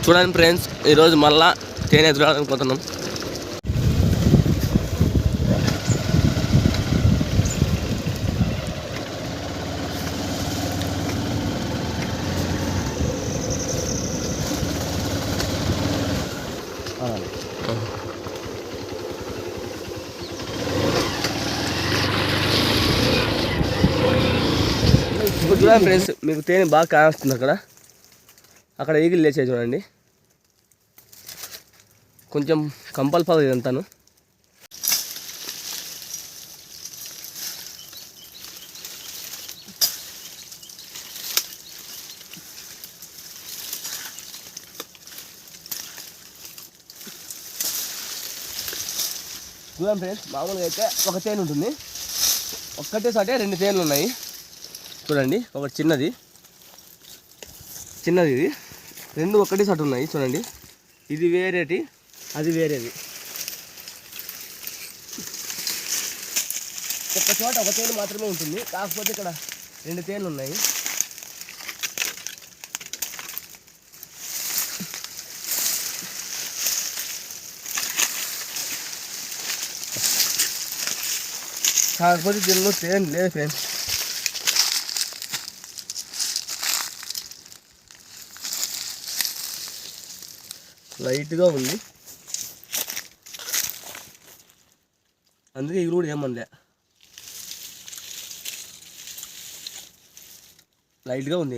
చూడండి ఫ్రెండ్స్, ఈరోజు మళ్ళా తేనె ఎదురాలనుకుంటున్నాం. చూడండి ఫ్రెండ్స్, మీకు తేనె బాగా కాస్తుంది. అక్కడ ఈగిల్ లేచాయి చూడండి. కొంచెం కంపల్పది ఇదంతాను. చూడండి ఫ్రెండ్స్, మామూలుగా అయితే ఒక తేనె ఉంటుంది, ఒక్కటేసారి 2 తేనెలు ఉన్నాయి చూడండి. ఒకటి చిన్నది ఇది, 2 ఒకటేసారి ఉన్నాయి చూడండి. ఇది వేరేటి, అది వేరేది. ఒక్క చోట ఒక తేనె మాత్రమే ఉంటుంది, కాకపోతే ఇక్కడ 2 తేనెలు ఉన్నాయి. కాకపోతే దీనిలో తేనె లేదు ఫ్రెండ్స్. లైట్గా ఉంది, అందుకే ఇది కూడా ఏమనలే. లైట్గా ఉంది.